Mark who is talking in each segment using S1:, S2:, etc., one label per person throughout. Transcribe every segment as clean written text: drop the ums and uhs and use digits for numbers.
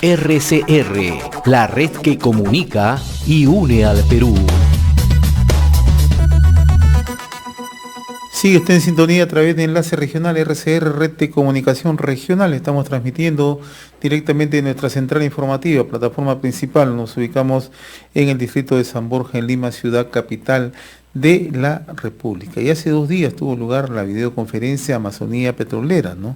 S1: RCR, la red que comunica y une al Perú.
S2: Sigue usted en sintonía a través de Enlace Regional RCR, Red de Comunicación Regional. Estamos transmitiendo directamente de nuestra central informativa, plataforma principal. Nos ubicamos en el distrito de San Borja, en Lima, ciudad capital de la República. Y hace 2 días tuvo lugar la videoconferencia Amazonía Petrolera, ¿no?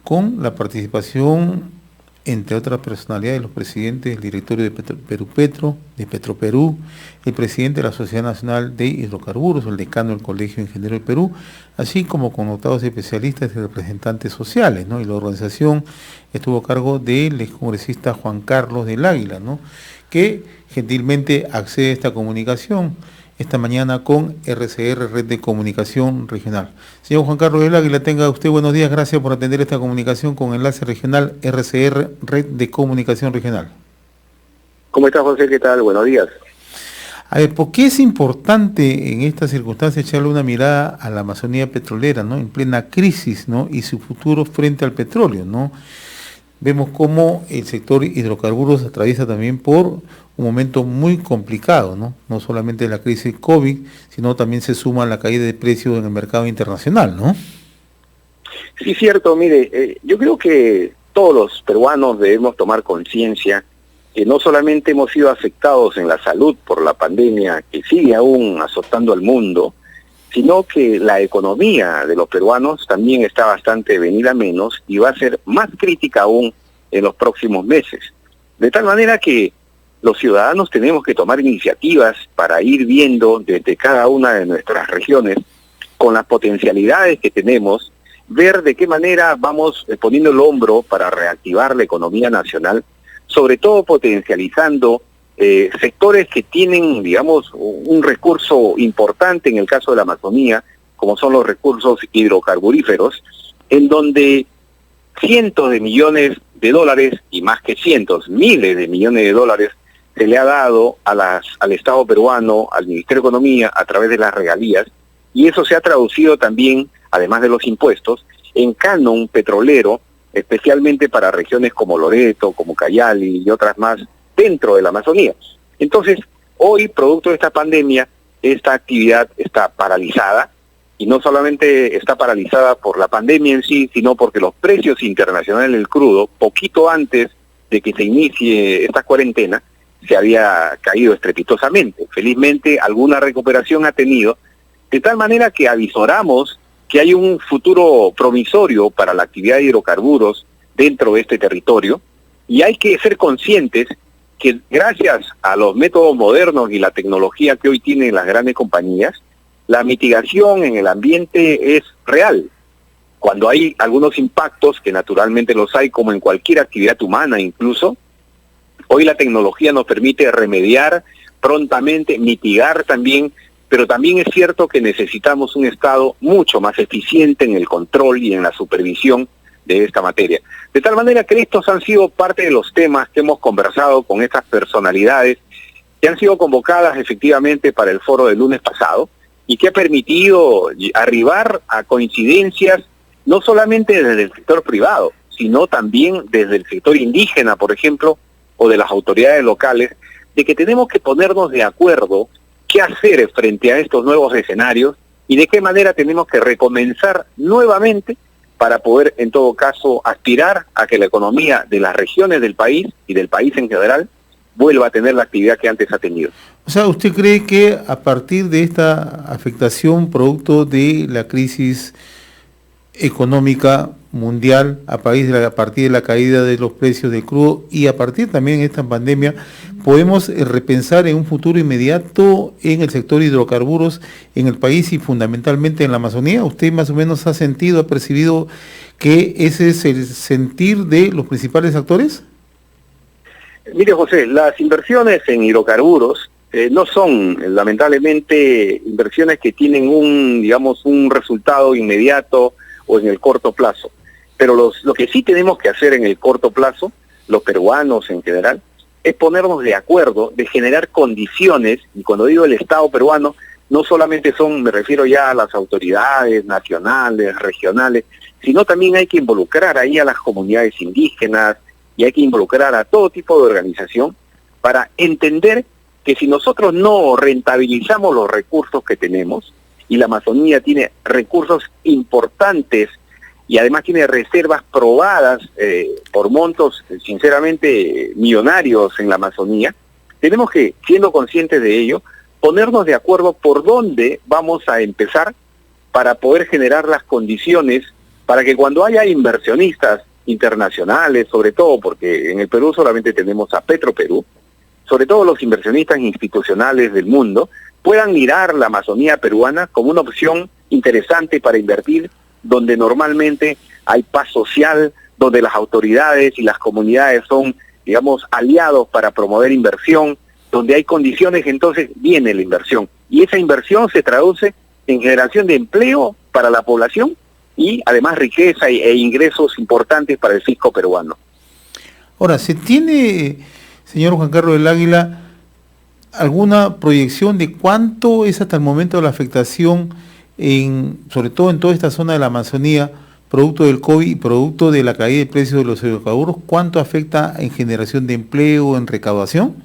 S2: Con la participación, entre otras personalidades, los presidentes del directorio de Petro, de Petroperú, el presidente de la Sociedad Nacional de Hidrocarburos, el decano del Colegio de Ingenieros del Perú, así como connotados especialistas y representantes sociales, ¿no? Y la organización estuvo a cargo del excongresista Juan Carlos del Águila, ¿no? Que gentilmente accede a esta comunicación esta mañana con RCR, Red de Comunicación Regional. Señor Juan Carlos del Águila, tenga usted buenos días, gracias por atender esta comunicación con Enlace Regional RCR, Red de Comunicación Regional.
S3: ¿Cómo está, José? ¿Qué tal? Buenos días.
S2: A ver, ¿por qué es importante en estas circunstancias echarle una mirada a la Amazonía petrolera, ¿no? En plena crisis, ¿no? Y su futuro frente al petróleo, ¿no? Vemos cómo el sector hidrocarburos atraviesa también por un momento muy complicado, ¿no? No solamente la crisis COVID, sino también se suma la caída de precios en el mercado internacional, ¿no?
S3: Sí, cierto. Mire, yo creo que todos los peruanos debemos tomar conciencia que no solamente hemos sido afectados en la salud por la pandemia que sigue aún azotando al mundo, sino que la economía de los peruanos también está bastante venida menos y va a ser más crítica aún en los próximos meses. De tal manera que los ciudadanos tenemos que tomar iniciativas para ir viendo desde cada una de nuestras regiones, con las potencialidades que tenemos, ver de qué manera vamos poniendo el hombro para reactivar la economía nacional, sobre todo potencializando sectores que tienen, digamos, un recurso importante en el caso de la Amazonía, como son los recursos hidrocarburíferos, en donde cientos de millones de dólares, y más que cientos, miles de millones de dólares, se le ha dado al Estado peruano, al Ministerio de Economía, a través de las regalías, y eso se ha traducido también, además de los impuestos, en canon petrolero, especialmente para regiones como Loreto, como Cayali y otras más, dentro de la Amazonía. Entonces, hoy, producto de esta pandemia, esta actividad está paralizada, y no solamente está paralizada por la pandemia en sí, sino porque los precios internacionales del crudo, poquito antes de que se inicie esta cuarentena, se había caído estrepitosamente. Felizmente, alguna recuperación ha tenido, de tal manera que avisoramos que hay un futuro promisorio para la actividad de hidrocarburos dentro de este territorio, y hay que ser conscientes que gracias a los métodos modernos y la tecnología que hoy tienen las grandes compañías, la mitigación en el ambiente es real. Cuando hay algunos impactos, que naturalmente los hay como en cualquier actividad humana incluso, hoy la tecnología nos permite remediar prontamente, mitigar también, pero también es cierto que necesitamos un Estado mucho más eficiente en el control y en la supervisión de esta materia. De tal manera que estos han sido parte de los temas que hemos conversado con estas personalidades que han sido convocadas efectivamente para el foro del lunes pasado y que ha permitido arribar a coincidencias no solamente desde el sector privado, sino también desde el sector indígena, por ejemplo, o de las autoridades locales, de que tenemos que ponernos de acuerdo qué hacer frente a estos nuevos escenarios y de qué manera tenemos que recomenzar nuevamente para poder, en todo caso, aspirar a que la economía de las regiones del país y del país en general vuelva a tener la actividad que antes ha tenido.
S2: O sea, ¿usted cree que a partir de esta afectación producto de la crisis económica mundial, a partir de la caída de los precios del crudo y a partir también de esta pandemia, podemos repensar en un futuro inmediato en el sector hidrocarburos en el país y fundamentalmente en la Amazonía? ¿Usted más o menos ha sentido, ha percibido que ese es el sentir de los principales actores?
S3: Mire, José, las inversiones en hidrocarburos no son, lamentablemente, inversiones que tienen un resultado inmediato o en el corto plazo. Pero lo que sí tenemos que hacer en el corto plazo, los peruanos en general, es ponernos de acuerdo, de generar condiciones, y cuando digo el Estado peruano, no solamente me refiero ya a las autoridades nacionales, regionales, sino también hay que involucrar ahí a las comunidades indígenas y hay que involucrar a todo tipo de organización para entender que si nosotros no rentabilizamos los recursos que tenemos, y la Amazonía tiene recursos importantes y además tiene reservas probadas por montos sinceramente millonarios en la Amazonía, tenemos que, siendo conscientes de ello, ponernos de acuerdo por dónde vamos a empezar para poder generar las condiciones para que cuando haya inversionistas internacionales, sobre todo porque en el Perú solamente tenemos a Petroperú, sobre todo los inversionistas institucionales del mundo, puedan mirar la Amazonía peruana como una opción interesante para invertir, donde normalmente hay paz social, donde las autoridades y las comunidades son, digamos, aliados para promover inversión, donde hay condiciones, entonces viene la inversión. Y esa inversión se traduce en generación de empleo para la población y además riqueza e ingresos importantes para el fisco peruano.
S2: Ahora, ¿se tiene, señor Juan Carlos del Águila, alguna proyección de cuánto es hasta el momento la afectación, sobre todo en toda esta zona de la Amazonía, producto del COVID y producto de la caída de precios de los hidrocarburos? ¿Cuánto afecta en generación de empleo, en recaudación?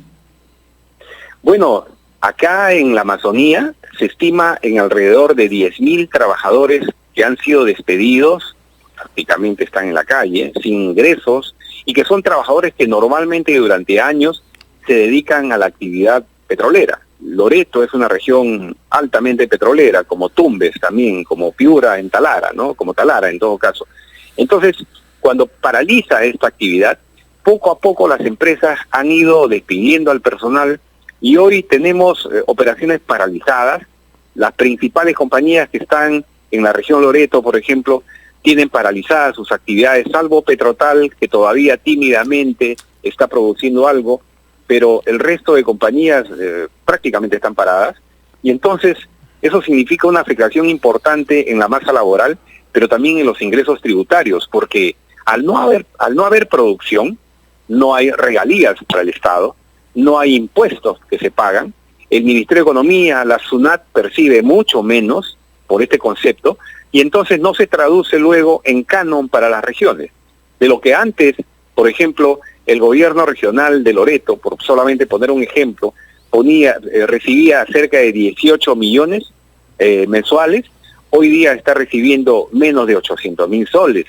S3: Bueno, acá en la Amazonía se estima en alrededor de 10.000 trabajadores que han sido despedidos, prácticamente están en la calle, sin ingresos, y que son trabajadores que normalmente durante años se dedican a la actividad petrolera. Loreto es una región altamente petrolera, como Tumbes también, como Piura en Talara, ¿no? Como Talara en todo caso. Entonces, cuando paraliza esta actividad, poco a poco las empresas han ido despidiendo al personal y hoy tenemos operaciones paralizadas. Las principales compañías que están en la región Loreto, por ejemplo, tienen paralizadas sus actividades, salvo Petrotal, que todavía tímidamente está produciendo algo, pero el resto de compañías prácticamente están paradas, y entonces eso significa una afectación importante en la masa laboral, pero también en los ingresos tributarios, porque al no haber producción, no hay regalías para el Estado, no hay impuestos que se pagan, el Ministerio de Economía, la SUNAT percibe mucho menos por este concepto, y entonces no se traduce luego en canon para las regiones. De lo que antes, por ejemplo, el gobierno regional de Loreto, por solamente poner un ejemplo, recibía cerca de 18 millones mensuales, hoy día está recibiendo menos de 800.000 soles.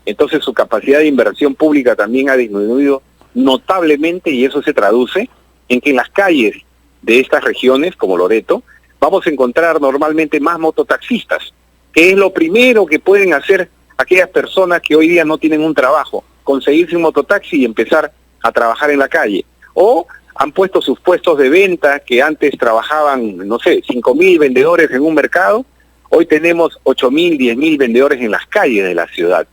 S3: Entonces su capacidad de inversión pública también ha disminuido notablemente, y eso se traduce en que en las calles de estas regiones, como Loreto, vamos a encontrar normalmente más mototaxistas, que es lo primero que pueden hacer aquellas personas que hoy día no tienen un trabajo, conseguirse un mototaxi y empezar a trabajar en la calle. O han puesto sus puestos de venta, que antes trabajaban, no sé, 5.000 vendedores en un mercado, hoy tenemos 8.000, 10.000 vendedores en las calles de la ciudad,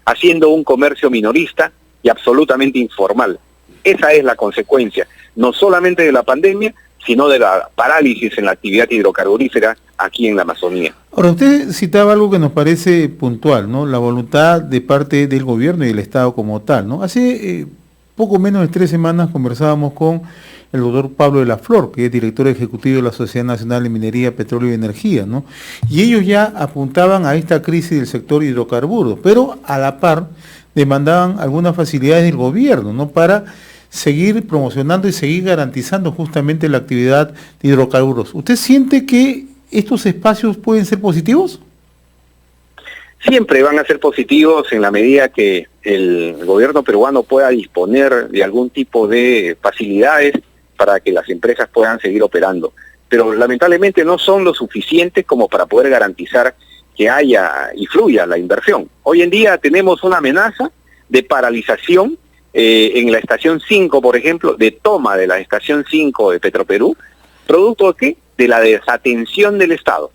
S3: haciendo un comercio minorista y absolutamente informal. Esa es la consecuencia, no solamente de la pandemia, sino de la parálisis en la actividad hidrocarburífera aquí en la Amazonía.
S2: Ahora, usted citaba algo que nos parece puntual, ¿no? La voluntad de parte del gobierno y del Estado como tal, ¿no? Hace poco menos de 3 semanas conversábamos con el doctor Pablo de la Flor, que es director ejecutivo de la Sociedad Nacional de Minería, Petróleo y Energía, ¿no? Y ellos ya apuntaban a esta crisis del sector hidrocarburos, pero a la par demandaban algunas facilidades del gobierno, ¿no? Para seguir promocionando y seguir garantizando justamente la actividad de hidrocarburos. ¿Usted siente que estos espacios pueden ser positivos?
S3: Siempre van a ser positivos en la medida que el gobierno peruano pueda disponer de algún tipo de facilidades para que las empresas puedan seguir operando. Pero lamentablemente no son lo suficientes como para poder garantizar que haya y fluya la inversión. Hoy en día tenemos una amenaza de paralización en la estación 5, por ejemplo, de toma de la estación 5 de Petroperú, producto de ¿qué? De la desatención del Estado.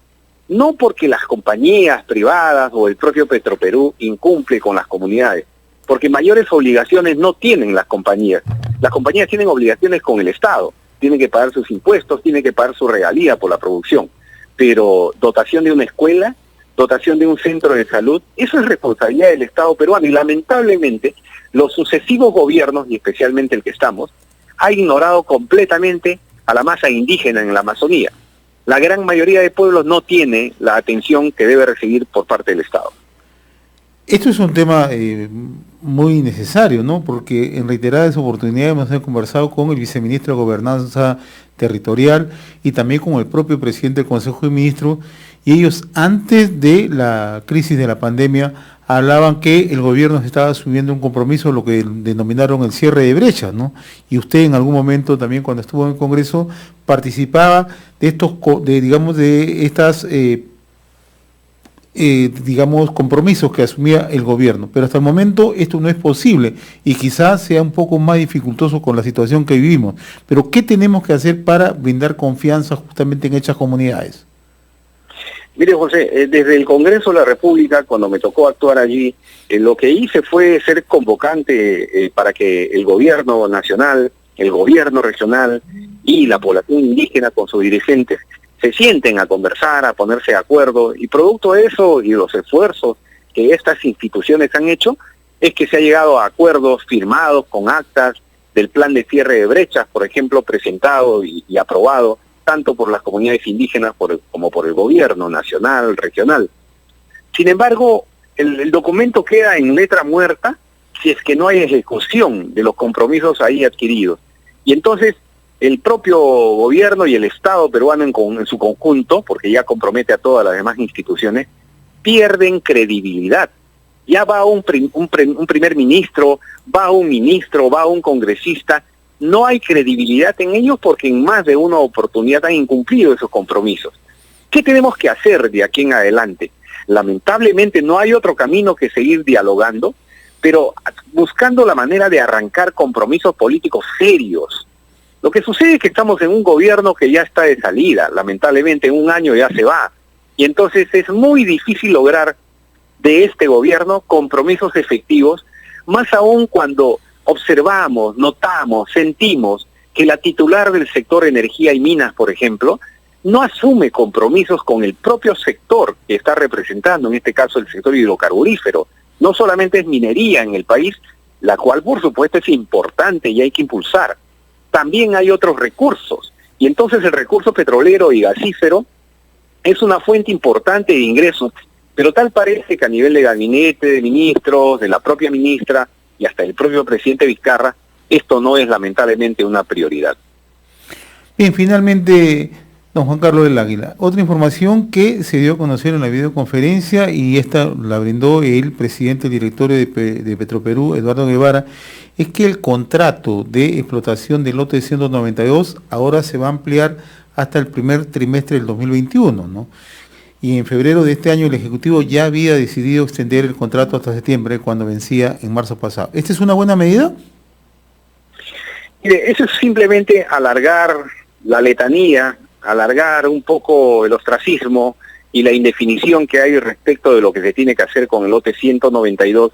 S3: No porque las compañías privadas o el propio Petroperú incumple con las comunidades, porque mayores obligaciones no tienen las compañías. Las compañías tienen obligaciones con el Estado, tienen que pagar sus impuestos, tienen que pagar su regalía por la producción, pero dotación de una escuela, dotación de un centro de salud, eso es responsabilidad del Estado peruano, y lamentablemente los sucesivos gobiernos, y especialmente el que estamos, ha ignorado completamente a la masa indígena en la Amazonía. La gran mayoría de pueblos no tiene la atención que debe recibir por parte del Estado.
S2: Esto es un tema muy necesario, ¿no? Porque en reiteradas oportunidades hemos conversado con el viceministro de Gobernanza Territorial y también con el propio presidente del Consejo de Ministros, y ellos antes de la crisis de la pandemia hablaban que el gobierno estaba asumiendo un compromiso, lo que denominaron el cierre de brechas, ¿no? Y usted en algún momento también cuando estuvo en el Congreso participaba de estas compromisos que asumía el gobierno, pero hasta el momento esto no es posible y quizás sea un poco más dificultoso con la situación que vivimos. Pero ¿qué tenemos que hacer para brindar confianza justamente en estas comunidades?
S3: Mire, José, desde el Congreso de la República, cuando me tocó actuar allí, lo que hice fue ser convocante para que el gobierno nacional, el gobierno regional y la población indígena con sus dirigentes se sienten a conversar, a ponerse de acuerdo, y producto de eso y los esfuerzos que estas instituciones han hecho, es que se ha llegado a acuerdos firmados con actas del plan de cierre de brechas, por ejemplo, presentado y aprobado tanto por las comunidades indígenas como por el gobierno nacional, regional. Sin embargo, el documento queda en letra muerta si es que no hay ejecución de los compromisos ahí adquiridos. Y entonces el propio gobierno y el Estado peruano en su conjunto, porque ya compromete a todas las demás instituciones, pierden credibilidad. Ya va un primer ministro, va un ministro, va un congresista. No hay credibilidad en ellos porque en más de una oportunidad han incumplido esos compromisos. ¿Qué tenemos que hacer de aquí en adelante? Lamentablemente no hay otro camino que seguir dialogando, pero buscando la manera de arrancar compromisos políticos serios. Lo que sucede es que estamos en un gobierno que ya está de salida, lamentablemente en un año ya se va, y entonces es muy difícil lograr de este gobierno compromisos efectivos, más aún cuando observamos, notamos, sentimos que la titular del sector energía y minas, por ejemplo, no asume compromisos con el propio sector que está representando, en este caso el sector hidrocarburífero. No solamente es minería en el país, la cual por supuesto es importante y hay que impulsar. También hay otros recursos, y entonces el recurso petrolero y gasífero es una fuente importante de ingresos, pero tal parece que a nivel de gabinete, de ministros, de la propia ministra, y hasta el propio presidente Vizcarra, esto no es lamentablemente una prioridad.
S2: Bien, finalmente, don Juan Carlos del Águila, otra información que se dio a conocer en la videoconferencia, y esta la brindó el presidente del directorio de Petroperú, Eduardo Guevara, es que el contrato de explotación del lote 192 ahora se va a ampliar hasta el primer trimestre del 2021, ¿no? Y en febrero de este año el Ejecutivo ya había decidido extender el contrato hasta septiembre, cuando vencía en marzo pasado. ¿Esta es una buena medida?
S3: Mire, eso es simplemente alargar la letanía, alargar un poco el ostracismo y la indefinición que hay respecto de lo que se tiene que hacer con el lote 192,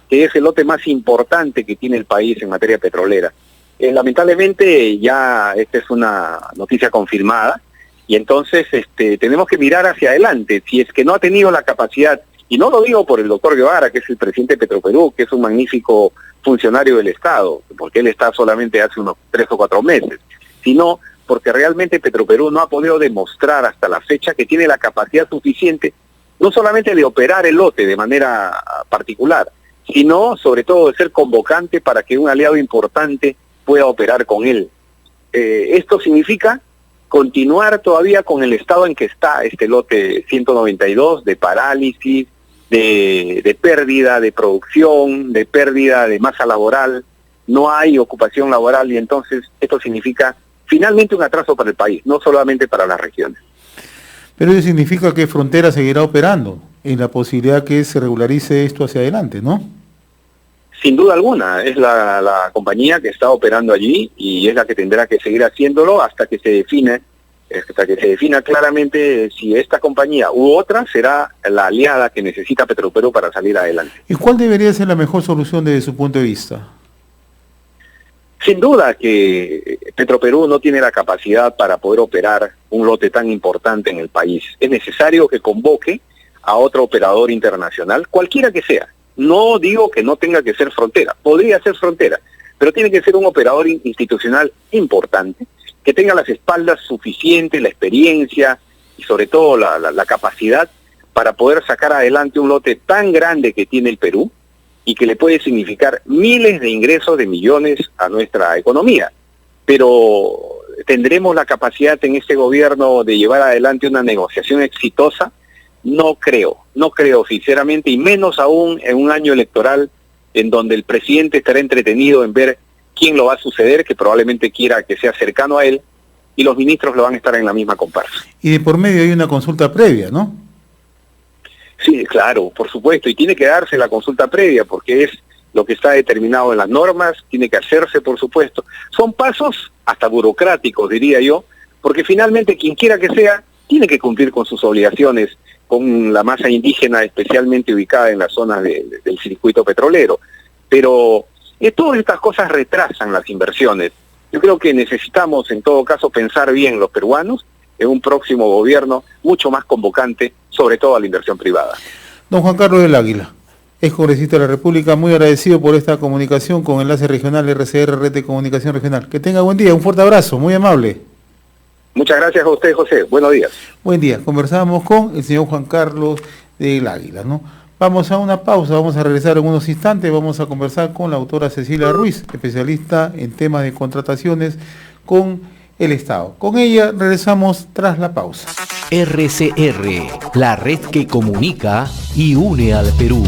S3: que es el lote más importante que tiene el país en materia petrolera. Lamentablemente ya esta es una noticia confirmada, y entonces tenemos que mirar hacia adelante. Si es que no ha tenido la capacidad, y no lo digo por el doctor Guevara, que es el presidente de Petroperú, que es un magnífico funcionario del Estado, porque él está solamente hace unos 3 o 4 meses, sino porque realmente Petroperú no ha podido demostrar hasta la fecha que tiene la capacidad suficiente, no solamente de operar el lote de manera particular, sino sobre todo de ser convocante para que un aliado importante pueda operar con él. Esto significa continuar todavía con el estado en que está este lote 192, de parálisis, de pérdida de producción, de pérdida de masa laboral. No hay ocupación laboral, y entonces esto significa finalmente un atraso para el país, no solamente para las regiones.
S2: Pero eso significa que Frontera seguirá operando en la posibilidad que se regularice esto hacia adelante, ¿no?
S3: Sin duda alguna, es la compañía que está operando allí y es la que tendrá que seguir haciéndolo hasta que se defina claramente si esta compañía u otra será la aliada que necesita Petroperú para salir adelante.
S2: ¿Y cuál debería ser la mejor solución desde su punto de vista?
S3: Sin duda que Petroperú no tiene la capacidad para poder operar un lote tan importante en el país. Es necesario que convoque a otro operador internacional, cualquiera que sea. No digo que no tenga que ser Frontera, podría ser Frontera, pero tiene que ser un operador institucional importante, que tenga las espaldas suficientes, la experiencia y sobre todo la capacidad para poder sacar adelante un lote tan grande que tiene el Perú y que le puede significar miles de ingresos de millones a nuestra economía. Pero ¿tendremos la capacidad en este gobierno de llevar adelante una negociación exitosa? No creo sinceramente, y menos aún en un año electoral en donde el presidente estará entretenido en ver quién lo va a suceder, que probablemente quiera que sea cercano a él, y los ministros lo van a estar en la misma comparsa.
S2: Y de por medio hay una consulta previa, ¿no?
S3: Sí, claro, por supuesto, y tiene que darse la consulta previa, porque es lo que está determinado en las normas, tiene que hacerse, por supuesto. Son pasos hasta burocráticos, diría yo, porque finalmente quien quiera que sea, tiene que cumplir con sus obligaciones con la masa indígena, especialmente ubicada en las zonas del circuito petrolero. Pero todas estas cosas retrasan las inversiones. Yo creo que necesitamos, en todo caso, pensar bien los peruanos en un próximo gobierno mucho más convocante, sobre todo a la inversión privada.
S2: Don Juan Carlos del Águila, ex congresista de la República, muy agradecido por esta comunicación con Enlace Regional RCR, Red de Comunicación Regional. Que tenga buen día, un fuerte abrazo, muy amable.
S3: Muchas gracias a usted, José. Buenos días.
S2: Buen día. Conversamos con el señor Juan Carlos del Águila, ¿no? Vamos a una pausa, vamos a regresar en unos instantes, vamos a conversar con la autora Cecilia Ruiz, especialista en temas de contrataciones con el Estado. Con ella regresamos tras la pausa.
S1: RCR, la red que comunica y une al Perú.